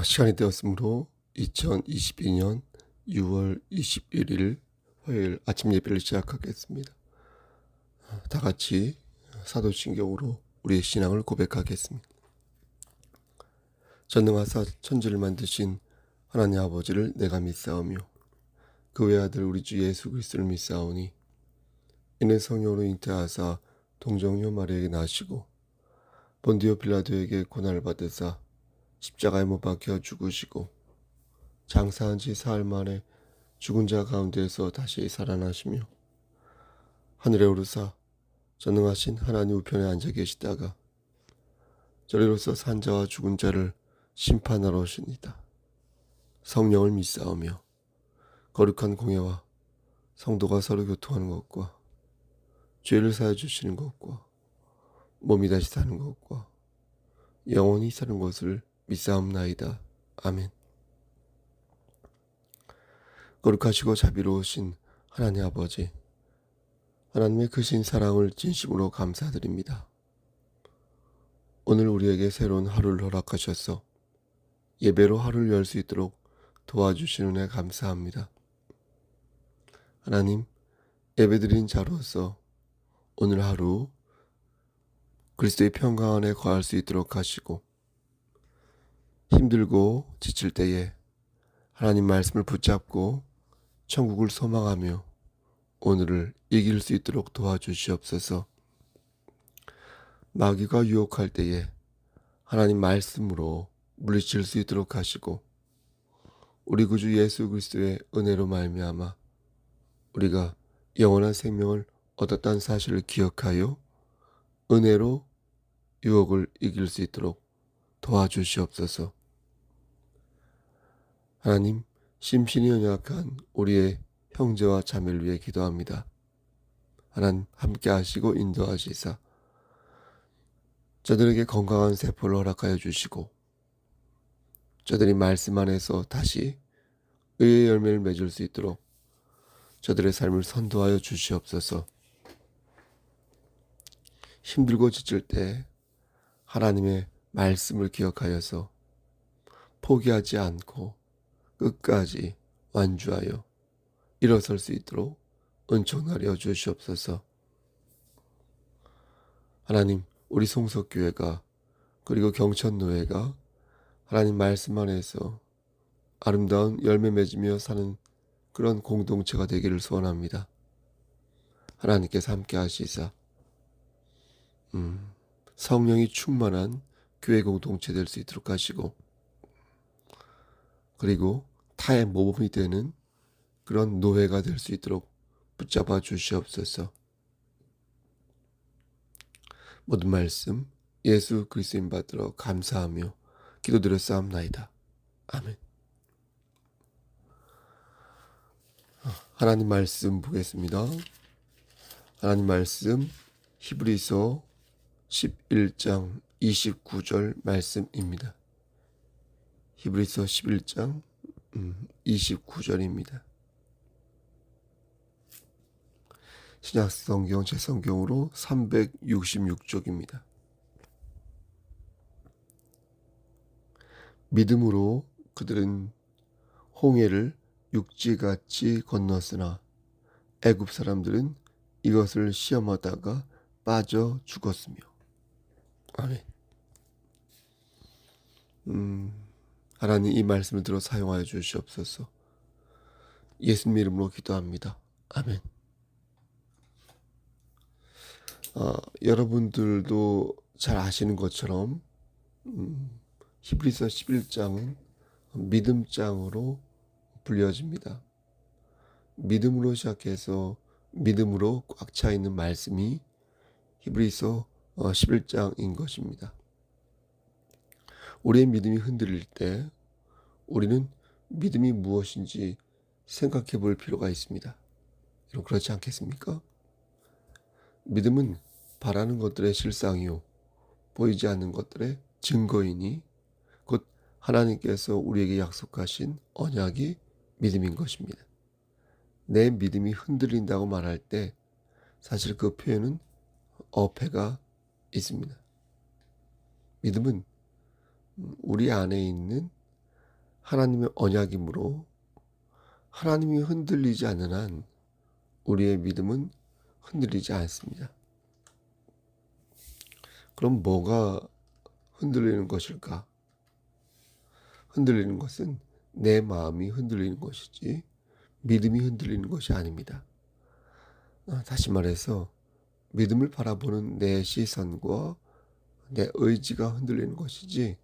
시간이 되었으므로 2022년 6월 21일 화요일 아침 예배를 시작하겠습니다. 다 같이 사도신경으로 우리의 신앙을 고백하겠습니다. 전능하사 천지를 만드신 하나님 아버지를 내가 믿사오며 그 외아들 우리 주 예수 그리스도를 믿사오니 이는 성령으로 잉태하사 동정녀 마리아에게 나시고 본디오 빌라도에게 고난을 받으사 십자가에 못 박혀 죽으시고 장사한 지 사흘 만에 죽은 자 가운데에서 다시 살아나시며 하늘에 오르사 전능하신 하나님 우편에 앉아 계시다가 저리로서 산 자와 죽은 자를 심판하러 오십니다. 성령을 믿사오며 거룩한 공예와 성도가 서로 교통하는 것과 죄를 사해 주시는 것과 몸이 다시 사는 것과 영원히 사는 것을 믿사옵나이다. 아멘. 거룩하시고 자비로우신 하나님 아버지, 하나님의 크신 사랑을 진심으로 감사드립니다. 오늘 우리에게 새로운 하루를 허락하셔서 예배로 하루를 열 수 있도록 도와주시는 은혜 감사합니다. 하나님, 예배드린 자로서 오늘 하루 그리스도의 평강 안에 거할 수 있도록 하시고 힘들고 지칠 때에 하나님 말씀을 붙잡고 천국을 소망하며 오늘을 이길 수 있도록 도와주시옵소서. 마귀가 유혹할 때에 하나님 말씀으로 물리칠 수 있도록 하시고 우리 구주 예수 그리스도의 은혜로 말미암아 우리가 영원한 생명을 얻었다는 사실을 기억하여 은혜로 유혹을 이길 수 있도록 도와주시옵소서. 하나님, 심신이 연약한 우리의 형제와 자매를 위해 기도합니다. 하나님 함께 하시고 인도하시사 저들에게 건강한 세포를 허락하여 주시고 저들이 말씀 안에서 다시 의의 열매를 맺을 수 있도록 저들의 삶을 선도하여 주시옵소서. 힘들고 지칠 때 하나님의 말씀을 기억하여서 포기하지 않고 끝까지 완주하여 일어설 수 있도록 은총하여 주시옵소서. 하나님, 우리 송석교회가 그리고 경천노회가 하나님 말씀 안에서 아름다운 열매 맺으며 사는 그런 공동체가 되기를 소원합니다. 하나님께서 함께 하시사 성령이 충만한 교회 공동체 될 수 있도록 하시고 그리고 타의 모범이 되는 그런 노회가 될 수 있도록 붙잡아 주시옵소서. 모든 말씀 예수 그리스도인 받들어 감사하며 기도드렸사옵나이다. 아멘. 하나님 말씀 보겠습니다. 하나님 말씀 히브리서 11장 29절 말씀입니다. 히브리서 11장 29절입니다. 신약성경 제성경으로 366쪽입니다. 믿음으로 그들은 홍해를 육지같이 건넜으나 애굽 사람들은 이것을 시험하다가 빠져 죽었으며. 아멘. 하나님 이 말씀을 들어 사용하여 주시옵소서. 예수님 이름으로 기도합니다. 아멘. 여러분들도 잘 아시는 것처럼 히브리서 11장은 믿음장으로 불려집니다. 믿음으로 시작해서 믿음으로 꽉 차 있는 말씀이 히브리서 11장인 것입니다. 우리의 믿음이 흔들릴 때 우리는 믿음이 무엇인지 생각해 볼 필요가 있습니다. 여러분 그렇지 않겠습니까? 믿음은 바라는 것들의 실상이요 보이지 않는 것들의 증거이니 곧 하나님께서 우리에게 약속하신 언약이 믿음인 것입니다. 내 믿음이 흔들린다고 말할 때 사실 그 표현은 어폐가 있습니다. 믿음은 우리 안에 있는 하나님의 언약이므로 하나님이 흔들리지 않는 한 우리의 믿음은 흔들리지 않습니다. 그럼 뭐가 흔들리는 것일까? 흔들리는 것은 내 마음이 흔들리는 것이지 믿음이 흔들리는 것이 아닙니다. 다시 말해서 믿음을 바라보는 내 시선과 내 의지가 흔들리는 것이지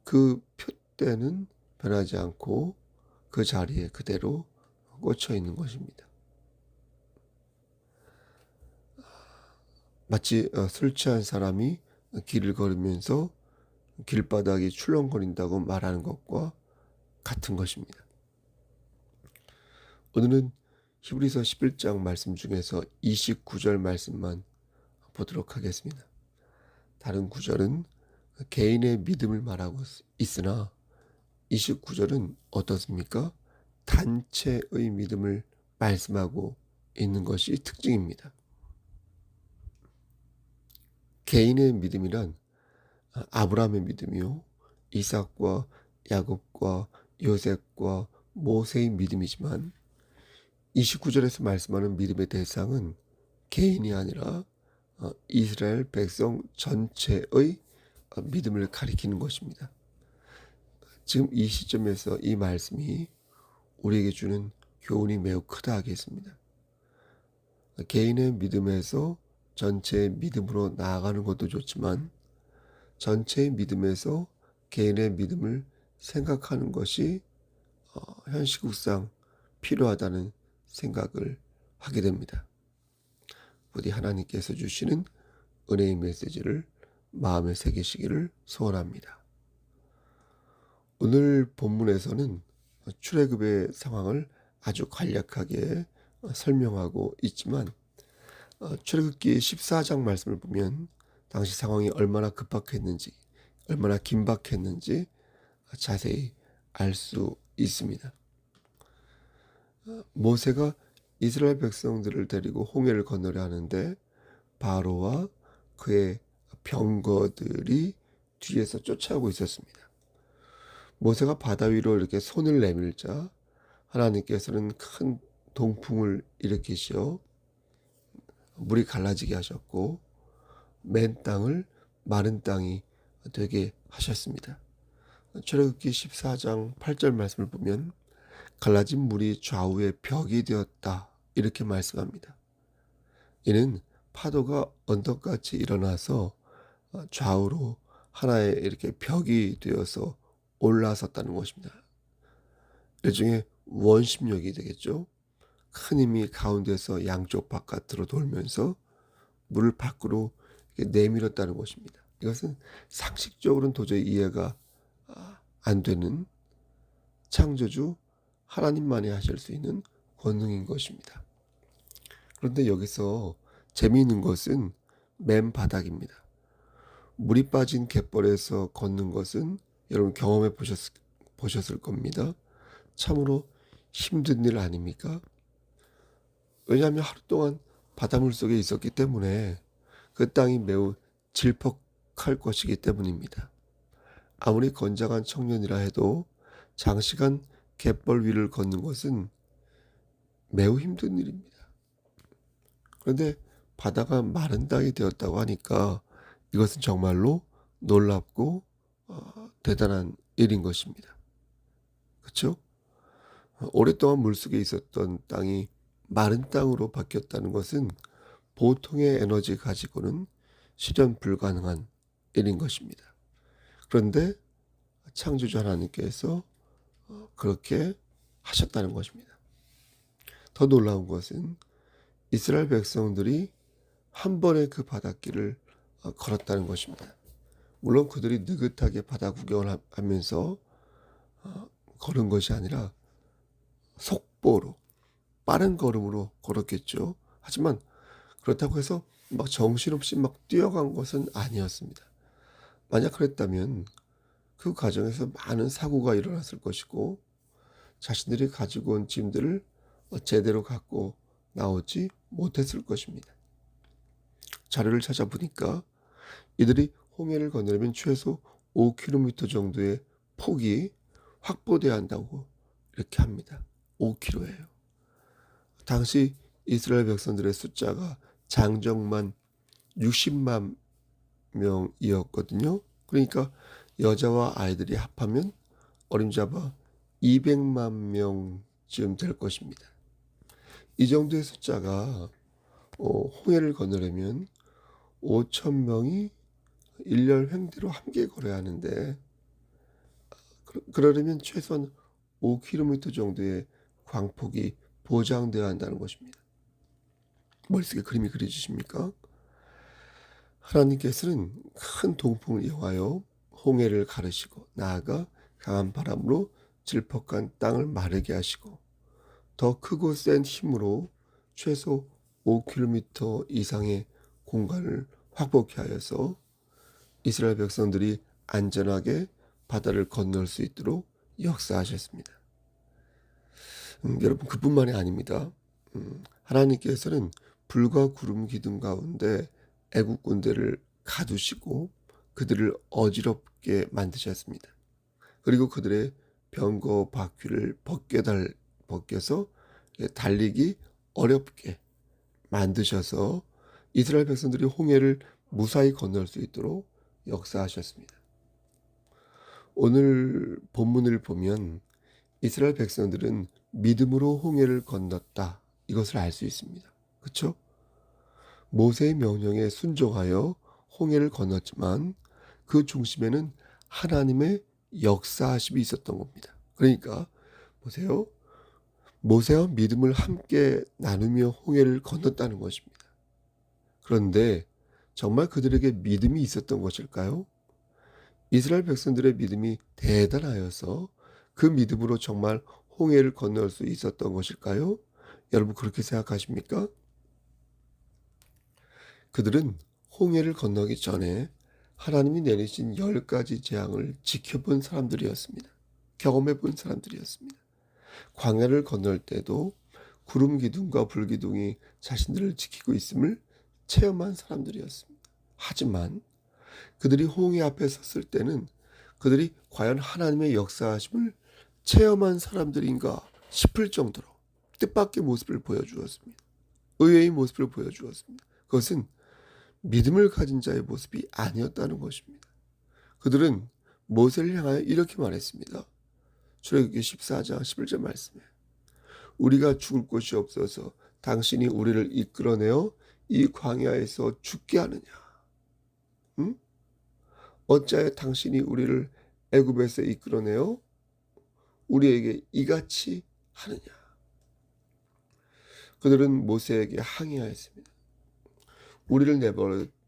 그 표대는 변하지 않고 그 자리에 그대로 꽂혀 있는 것입니다. 마치 술 취한 사람이 길을 걸으면서 길바닥이 출렁거린다고 말하는 것과 같은 것입니다. 오늘은 히브리서 11장 말씀 중에서 29절 말씀만 보도록 하겠습니다. 다른 구절은 개인의 믿음을 말하고 있으나 29절은 어떻습니까? 단체의 믿음을 말씀하고 있는 것이 특징입니다. 개인의 믿음이란 아브라함의 믿음이요, 이삭과 야곱과 요셉과 모세의 믿음이지만 29절에서 말씀하는 믿음의 대상은 개인이 아니라 이스라엘 백성 전체의 믿음을 가리키는 것입니다. 지금 이 시점에서 이 말씀이 우리에게 주는 교훈이 매우 크다 하겠습니다. 개인의 믿음에서 전체의 믿음으로 나아가는 것도 좋지만 전체의 믿음에서 개인의 믿음을 생각하는 것이 현 시국상 필요하다는 생각을 하게 됩니다. 부디 하나님께서 주시는 은혜의 메시지를 마음에 새기시기를 소원합니다. 오늘 본문에서는 출애굽의 상황을 아주 간략하게 설명하고 있지만 출애굽기 14장 말씀을 보면 당시 상황이 얼마나 급박했는지, 얼마나 긴박했는지 자세히 알 수 있습니다. 모세가 이스라엘 백성들을 데리고 홍해를 건너려 하는데 바로와 그의 병거들이 뒤에서 쫓아오고 있었습니다. 모세가 바다 위로 이렇게 손을 내밀자 하나님께서는 큰 동풍을 일으키시어 물이 갈라지게 하셨고 맨 땅을 마른 땅이 되게 하셨습니다. 출애굽기 14장 8절 말씀을 보면 갈라진 물이 좌우에 벽이 되었다 이렇게 말씀합니다. 이는 파도가 언덕같이 일어나서 좌우로 하나의 이렇게 벽이 되어서 올라섰다는 것입니다. 일종의 원심력이 되겠죠. 큰 힘이 가운데서 양쪽 바깥으로 돌면서 물을 밖으로 내밀었다는 것입니다. 이것은 상식적으로는 도저히 이해가 안 되는 창조주 하나님만이 하실 수 있는 권능인 것입니다. 그런데 여기서 재미있는 것은 맨 바닥입니다. 물이 빠진 갯벌에서 걷는 것은 여러분 경험해 보셨을 겁니다. 참으로 힘든 일 아닙니까? 왜냐하면 하루 동안 바닷물 속에 있었기 때문에 그 땅이 매우 질퍽할 것이기 때문입니다. 아무리 건장한 청년이라 해도 장시간 갯벌 위를 걷는 것은 매우 힘든 일입니다. 그런데 바다가 마른 땅이 되었다고 하니까 이것은 정말로 놀랍고 대단한 일인 것입니다. 그렇죠? 오랫동안 물속에 있었던 땅이 마른 땅으로 바뀌었다는 것은 보통의 에너지 가지고는 실현 불가능한 일인 것입니다. 그런데 창조주 하나님께서 그렇게 하셨다는 것입니다. 더 놀라운 것은 이스라엘 백성들이 한 번에 그 바닷길을 걸었다는 것입니다. 물론 그들이 느긋하게 바다 구경을 하면서 걸은 것이 아니라 속보로 빠른 걸음으로 걸었겠죠. 하지만 그렇다고 해서 막 정신없이 막 뛰어간 것은 아니었습니다. 만약 그랬다면 그 과정에서 많은 사고가 일어났을 것이고 자신들이 가지고 온 짐들을 제대로 갖고 나오지 못했을 것입니다. 자료를 찾아보니까 이들이 홍해를 건너려면 최소 5km 정도의 폭이 확보돼야 한다고 이렇게 합니다. 5kg예요. 당시 이스라엘 백성들의 숫자가 장정만 60만 명이었거든요. 그러니까 여자와 아이들이 합하면 어림잡아 200만 명쯤 될 것입니다. 이 정도의 숫자가 홍해를 건너려면 5천 명이 일렬 횡대로 함께 걸어야 하는데 그러려면 최소한 5km 정도의 광폭이 보장되어야 한다는 것입니다. 머릿속에 그림이 그려지십니까? 하나님께서는 큰 동풍을 이용하여 홍해를 가르시고 나아가 강한 바람으로 질퍽한 땅을 마르게 하시고 더 크고 센 힘으로 최소 5km 이상의 공간을 확보케 하여서 이스라엘 백성들이 안전하게 바다를 건널 수 있도록 역사하셨습니다. 여러분 그뿐만이 아닙니다. 하나님께서는 불과 구름 기둥 가운데 애국 군대를 가두시고 그들을 어지럽게 만드셨습니다. 그리고 그들의 병거 바퀴를 벗겨서 달리기 어렵게 만드셔서 이스라엘 백성들이 홍해를 무사히 건널 수 있도록 역사하셨습니다. 오늘 본문을 보면 이스라엘 백성들은 믿음으로 홍해를 건넜다. 이것을 알 수 있습니다. 그렇죠? 모세의 명령에 순종하여 홍해를 건넜지만 그 중심에는 하나님의 역사하심이 있었던 겁니다. 그러니까 보세요. 모세와 믿음을 함께 나누며 홍해를 건넜다는 것입니다. 그런데 정말 그들에게 믿음이 있었던 것일까요? 이스라엘 백성들의 믿음이 대단하여서 그 믿음으로 정말 홍해를 건널 수 있었던 것일까요? 여러분 그렇게 생각하십니까? 그들은 홍해를 건너기 전에 하나님이 내리신 10가지 재앙을 지켜본 사람들이었습니다. 경험해 본 사람들이었습니다. 광야를 건널 때도 구름 기둥과 불 기둥이 자신들을 지키고 있음을 체험한 사람들이었습니다. 하지만 그들이 홍해 앞에 섰을 때는 그들이 과연 하나님의 역사하심을 체험한 사람들인가 싶을 정도로 뜻밖의 모습을 보여주었습니다. 의외의 모습을 보여주었습니다. 그것은 믿음을 가진 자의 모습이 아니었다는 것입니다. 그들은 모세를 향하여 이렇게 말했습니다. 출애굽기 14장 11절 말씀에 우리가 죽을 곳이 없어서 당신이 우리를 이끌어내어 이 광야에서 죽게 하느냐? 응? 어찌하여 당신이 우리를 애굽에서 이끌어내어 우리에게 이같이 하느냐? 그들은 모세에게 항의하였습니다. 우리를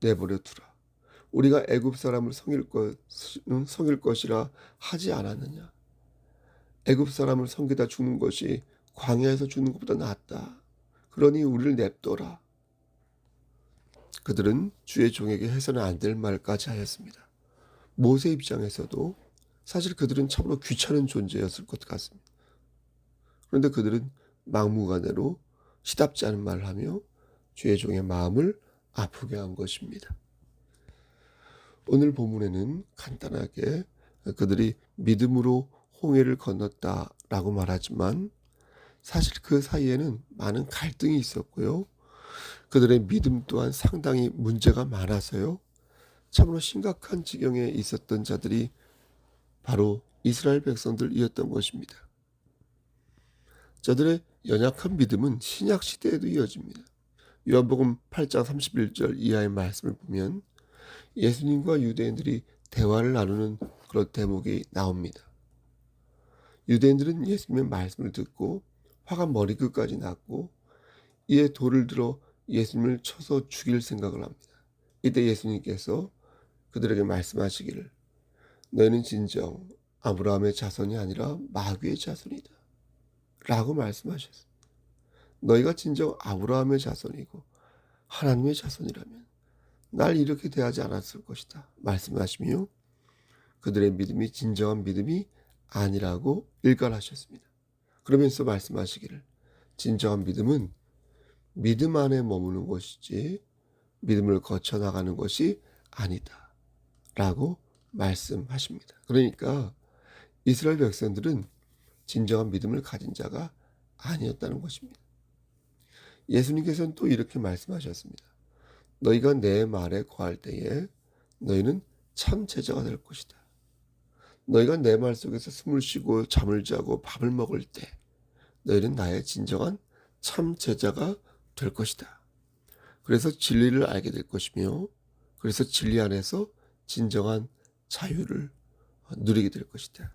내버려 두라. 우리가 애굽 사람을 섬길 것이라 하지 않았느냐? 애굽 사람을 섬기다 죽는 것이 광야에서 죽는 것보다 낫다. 그러니 우리를 냅둬라. 그들은 주의 종에게 해서는 안 될 말까지 하였습니다. 모세 입장에서도 사실 그들은 참으로 귀찮은 존재였을 것 같습니다. 그런데 그들은 막무가내로 시답지 않은 말을 하며 주의 종의 마음을 아프게 한 것입니다. 오늘 본문에는 간단하게 그들이 믿음으로 홍해를 건넜다라고 말하지만 사실 그 사이에는 많은 갈등이 있었고요. 그들의 믿음 또한 상당히 문제가 많아서요. 참으로 심각한 지경에 있었던 자들이 바로 이스라엘 백성들이었던 것입니다. 저들의 연약한 믿음은 신약 시대에도 이어집니다. 요한복음 8장 31절 이하의 말씀을 보면 예수님과 유대인들이 대화를 나누는 그런 대목이 나옵니다. 유대인들은 예수님의 말씀을 듣고 화가 머리끝까지 났고 이에 돌을 들어 예수님을 쳐서 죽일 생각을 합니다. 이때 예수님께서 그들에게 말씀하시기를 너희는 진정 아브라함의 자손이 아니라 마귀의 자손이다 라고 말씀하셨습니다. 너희가 진정 아브라함의 자손이고 하나님의 자손이라면 날 이렇게 대하지 않았을 것이다 말씀하시며 그들의 믿음이 진정한 믿음이 아니라고 일갈하셨습니다. 그러면서 말씀하시기를 진정한 믿음은 믿음 안에 머무는 것이지 믿음을 거쳐 나가는 것이 아니다 라고 말씀하십니다. 그러니까 이스라엘 백성들은 진정한 믿음을 가진 자가 아니었다는 것입니다. 예수님께서는 또 이렇게 말씀하셨습니다. 너희가 내 말에 거할 때에 너희는 참 제자가 될 것이다. 너희가 내 말 속에서 숨을 쉬고 잠을 자고 밥을 먹을 때 너희는 나의 진정한 참 제자가 될 것이다. 그래서 진리를 알게 될 것이며 그래서 진리 안에서 진정한 자유를 누리게 될 것이다.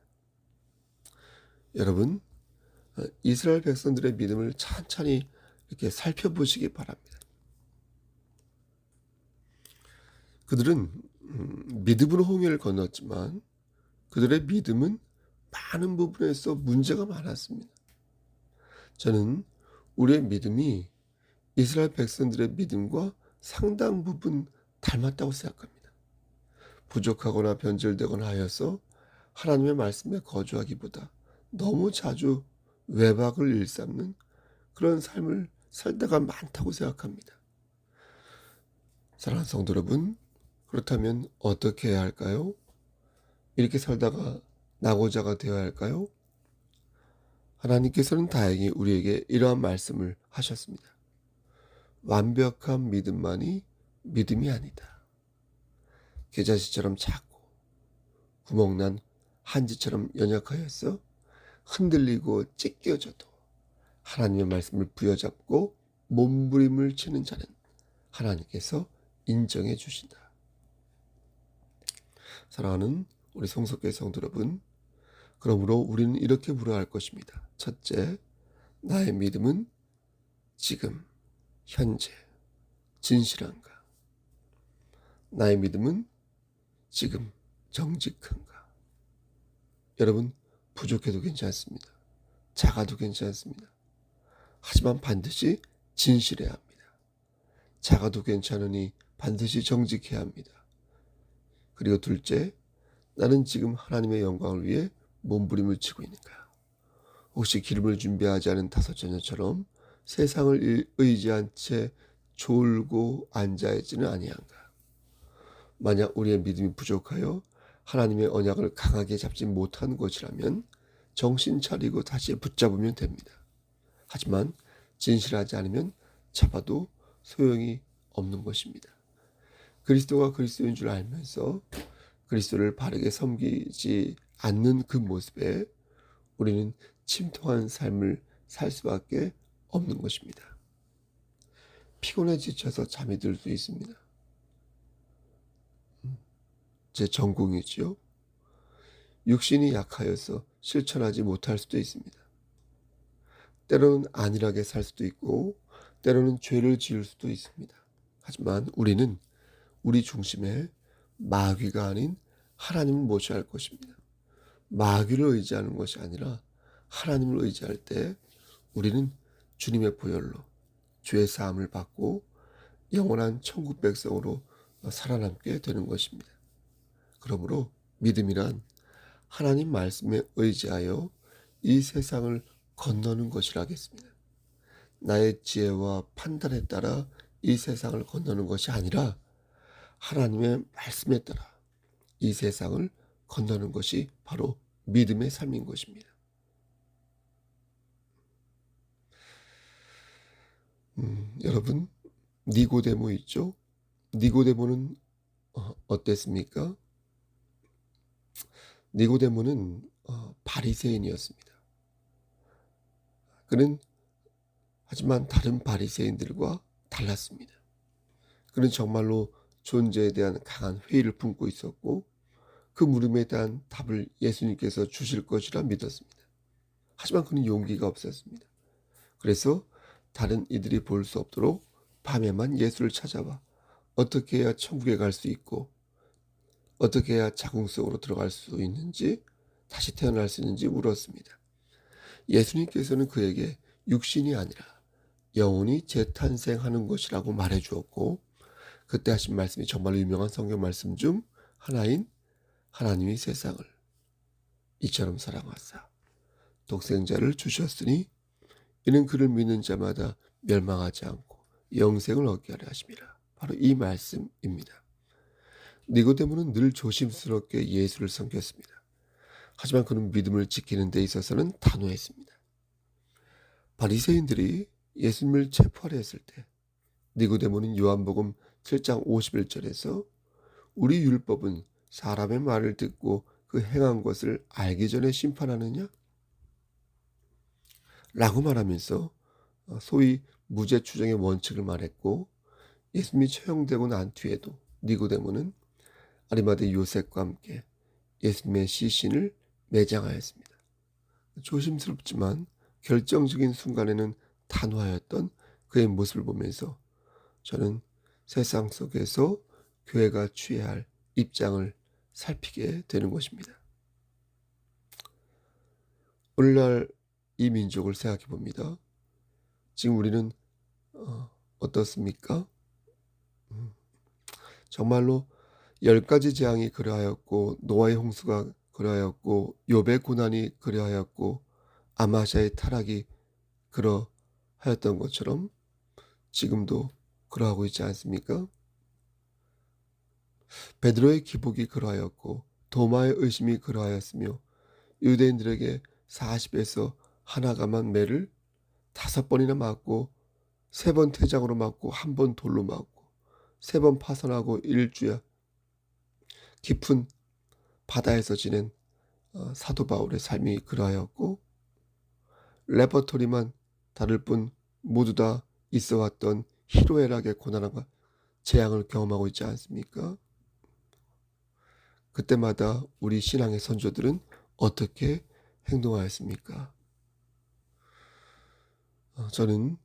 여러분, 이스라엘 백성들의 믿음을 천천히 이렇게 살펴보시기 바랍니다. 그들은 믿음으로 홍해를 건넜지만 그들의 믿음은 많은 부분에서 문제가 많았습니다. 저는 우리의 믿음이 이스라엘 백성들의 믿음과 상당 부분 닮았다고 생각합니다. 부족하거나 변절되거나 하여서 하나님의 말씀에 거주하기보다 너무 자주 외박을 일삼는 그런 삶을 살다가 많다고 생각합니다. 사랑하는 성도 여러분, 그렇다면 어떻게 해야 할까요? 이렇게 살다가 낙오자가 되어야 할까요? 하나님께서는 다행히 우리에게 이러한 말씀을 하셨습니다. 완벽한 믿음만이 믿음이 아니다. 겨자씨처럼 작고 구멍난 한지처럼 연약하여서 흔들리고 찢겨져도 하나님의 말씀을 부여잡고 몸부림을 치는 자는 하나님께서 인정해 주신다. 사랑하는 우리 성석교회 성도 여러분, 그러므로 우리는 이렇게 물어야 할 것입니다. 첫째, 나의 믿음은 지금, 현재, 진실한가? 나의 믿음은 지금 정직한가? 여러분, 부족해도 괜찮습니다. 작아도 괜찮습니다. 하지만 반드시 진실해야 합니다. 작아도 괜찮으니 반드시 정직해야 합니다. 그리고 둘째, 나는 지금 하나님의 영광을 위해 몸부림을 치고 있는가? 혹시 기름을 준비하지 않은 다섯 처녀처럼 세상을 의지한 채 졸고 앉아있지는 아니한가? 만약 우리의 믿음이 부족하여 하나님의 언약을 강하게 잡지 못한 것이라면 정신 차리고 다시 붙잡으면 됩니다. 하지만 진실하지 않으면 잡아도 소용이 없는 것입니다. 그리스도가 그리스도인 줄 알면서 그리스도를 바르게 섬기지 않는 그 모습에 우리는 침통한 삶을 살 수밖에 없는 것입니다. 피곤해 지쳐서 잠이 들 수 있습니다. 제 전공이지요. 육신이 약하여서 실천하지 못할 수도 있습니다. 때로는 안일하게 살 수도 있고 때로는 죄를 지을 수도 있습니다. 하지만 우리는 우리 중심에 마귀가 아닌 하나님을 모셔야 할 것입니다. 마귀를 의지하는 것이 아니라 하나님을 의지할 때 우리는 주님의 보혈로 죄 사함을 받고 영원한 천국 백성으로 살아남게 되는 것입니다. 그러므로 믿음이란 하나님 말씀에 의지하여 이 세상을 건너는 것이라 하겠습니다. 나의 지혜와 판단에 따라 이 세상을 건너는 것이 아니라 하나님의 말씀에 따라 이 세상을 건너는 것이 바로 믿음의 삶인 것입니다. 여러분, 니고데모 있죠? 니고데모는 어땠습니까? 니고데모는 바리새인이었습니다. 그는 하지만 다른 바리새인들과 달랐습니다. 그는 정말로 존재에 대한 강한 회의를 품고 있었고 그 물음에 대한 답을 예수님께서 주실 것이라 믿었습니다. 하지만 그는 용기가 없었습니다. 그래서 다른 이들이 볼 수 없도록 밤에만 예수를 찾아와 어떻게 해야 천국에 갈 수 있고 어떻게 해야 자궁 속으로 들어갈 수 있는지 다시 태어날 수 있는지 물었습니다. 예수님께서는 그에게 육신이 아니라 영혼이 재탄생하는 것이라고 말해 주었고 그때 하신 말씀이 정말 유명한 성경 말씀 중 하나인 하나님이 세상을 이처럼 사랑하사 독생자를 주셨으니 이는 그를 믿는 자마다 멸망하지 않고 영생을 얻게 하려 하심이라. 바로 이 말씀입니다. 니고데모는 늘 조심스럽게 예수를 섬겼습니다. 하지만 그는 믿음을 지키는 데 있어서는 단호했습니다. 바리새인들이 예수님을 체포하려 했을 때 니고데모는 요한복음 7장 51절에서 우리 율법은 사람의 말을 듣고 그 행한 것을 알기 전에 심판하느냐? 라고 말하면서 소위 무죄 추정의 원칙을 말했고, 예수님이 처형되고 난 뒤에도 니고데모는 아리마대 요셉과 함께 예수님의 시신을 매장하였습니다. 조심스럽지만 결정적인 순간에는 단호하였던 그의 모습을 보면서 저는 세상 속에서 교회가 취해야 할 입장을 살피게 되는 것입니다. 오늘날 이 민족을 생각해 봅니다. 지금 우리는 어떻습니까? 정말로 10가지 재앙이 그러하였고, 노아의 홍수가 그러하였고, 욥의 고난이 그러하였고, 아마샤의 타락이 그러하였던 것처럼 지금도 그러하고 있지 않습니까? 베드로의 기복이 그러하였고, 도마의 의심이 그러하였으며, 유대인들에게 40에서 하나가만 매를 5번이나 맞고, 3번 태장으로 맞고, 1번 돌로 맞고, 3번 파선하고 일주야 깊은 바다에서 지낸 사도 바울의 삶이 그러하였고, 레퍼토리만 다를 뿐 모두 다 있어왔던 희로애락의 고난과 재앙을 경험하고 있지 않습니까? 그때마다 우리 신앙의 선조들은 어떻게 행동하였습니까? 저는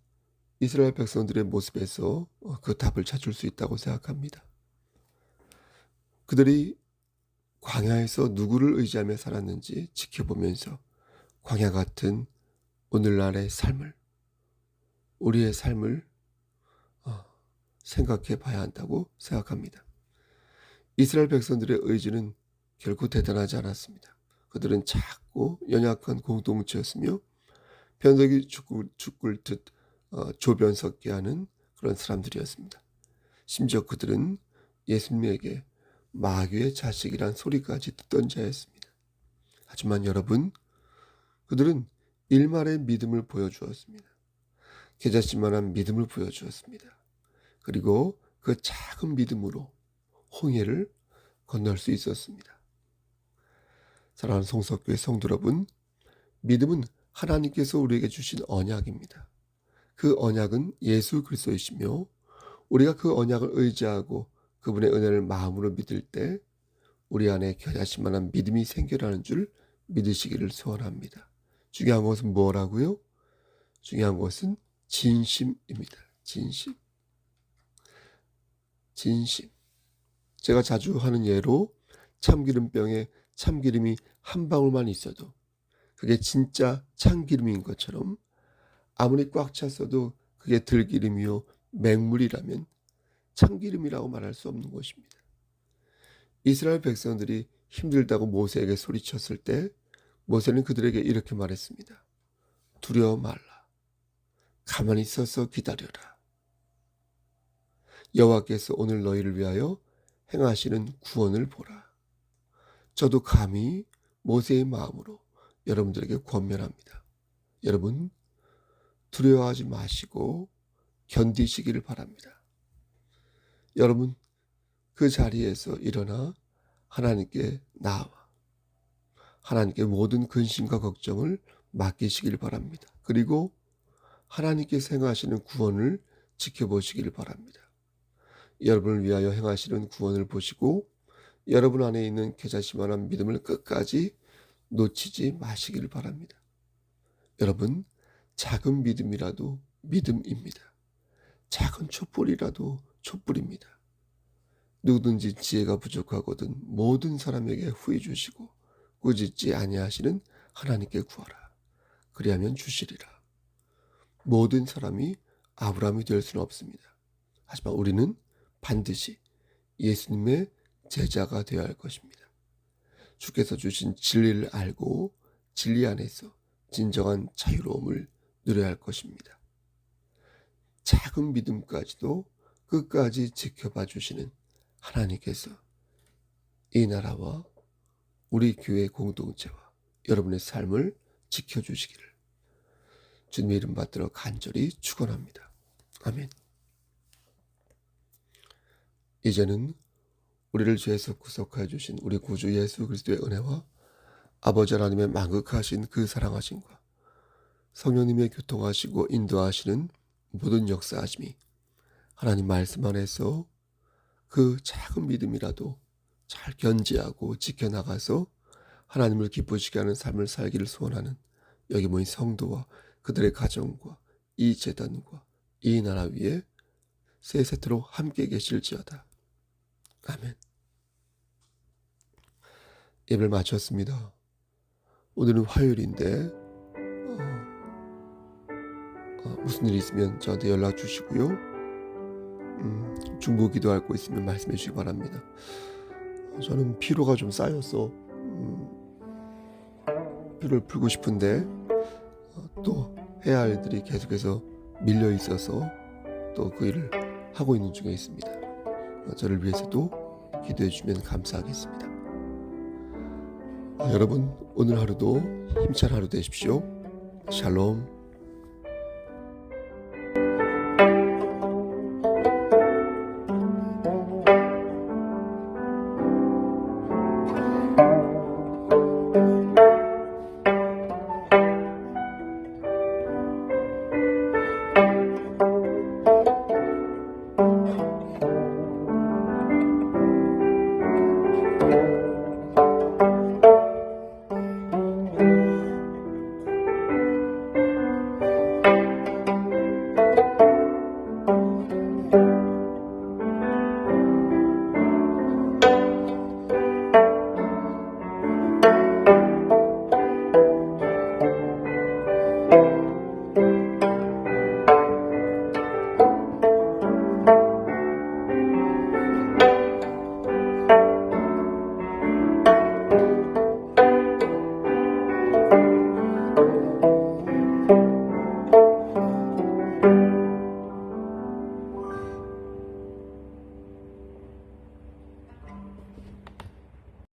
이스라엘 백성들의 모습에서 그 답을 찾을 수 있다고 생각합니다. 그들이 광야에서 누구를 의지하며 살았는지 지켜보면서 광야 같은 오늘날의 삶을, 우리의 삶을 생각해 봐야 한다고 생각합니다. 이스라엘 백성들의 의지는 결코 대단하지 않았습니다. 그들은 작고 연약한 공동체였으며 변덕이 죽을 듯 조변 섞게 하는 그런 사람들이었습니다. 심지어 그들은 예수님에게 마귀의 자식이란 소리까지 듣던 자였습니다. 하지만 여러분, 그들은 일말의 믿음을 보여주었습니다. 겨자씨만한 믿음을 보여주었습니다. 그리고 그 작은 믿음으로 홍해를 건널 수 있었습니다. 사랑하는 성석교회 성도 여러분, 믿음은 하나님께서 우리에게 주신 언약입니다. 그 언약은 예수 그리스도이시며, 우리가 그 언약을 의지하고 그분의 은혜를 마음으로 믿을 때 우리 안에 겨자씨만한 믿음이 생겨나는 줄 믿으시기를 소원합니다. 중요한 것은 뭐라고요? 중요한 것은 진심입니다. 진심. 제가 자주 하는 예로 참기름병에 참기름이 한 방울만 있어도 그게 진짜 참기름인 것처럼, 아무리 꽉 찼어도 그게 들기름이요 맹물이라면 참기름이라고 말할 수 없는 것입니다. 이스라엘 백성들이 힘들다고 모세에게 소리쳤을 때 모세는 그들에게 이렇게 말했습니다. 두려워 말라. 가만히 있어서 기다려라. 여호와께서 오늘 너희를 위하여 행하시는 구원을 보라. 저도 감히 모세의 마음으로 여러분들에게 권면합니다. 여러분, 두려워하지 마시고 견디시기를 바랍니다. 여러분, 그 자리에서 일어나 하나님께 나와 하나님께 모든 근심과 걱정을 맡기시길 바랍니다. 그리고 하나님께서 행하시는 구원을 지켜보시길 바랍니다. 여러분을 위하여 행하시는 구원을 보시고 여러분 안에 있는 겨자씨만한 믿음을 끝까지 놓치지 마시길 바랍니다. 여러분, 작은 믿음이라도 믿음입니다. 작은 촛불이라도 촛불입니다. 누구든지 지혜가 부족하거든 모든 사람에게 후히 주시고 꾸짖지 아니하시는 하나님께 구하라. 그리하면 주시리라. 모든 사람이 아브라함이 될 수는 없습니다. 하지만 우리는 반드시 예수님의 제자가 되어야 할 것입니다. 주께서 주신 진리를 알고 진리 안에서 진정한 자유로움을 누려야 할 것입니다. 작은 믿음까지도 끝까지 지켜봐 주시는 하나님께서 이 나라와 우리 교회 공동체와 여러분의 삶을 지켜주시기를 주님의 이름 받들어 간절히 축원합니다. 아멘. 이제는 우리를 죄에서 구속하여 주신 우리 구주 예수 그리스도의 은혜와 아버지 하나님의 만극하신 그 사랑하심과 성령님의 교통하시고 인도하시는 모든 역사하심이 하나님 말씀 안에서 그 작은 믿음이라도 잘 견지하고 지켜나가서 하나님을 기쁘시게 하는 삶을 살기를 소원하는 여기 모인 성도와 그들의 가정과 이 재단과 이 나라 위에 세세토록 함께 계실지어다. 아멘. 예배를 마쳤습니다. 오늘은 화요일인데 무슨 일이 있으면 저한테 연락 주시고요. 중보 기도할 거 있으면 말씀해 주시기 바랍니다. 저는 피로가 좀 쌓여서 피로를 풀고 싶은데 또 해야 할 일들이 계속해서 밀려 있어서 또 그 일을 하고 있는 중에 있습니다. 저를 위해서도 기도해 주시면 감사하겠습니다. 여러분 오늘 하루도 힘찬 하루 되십시오. 샬롬.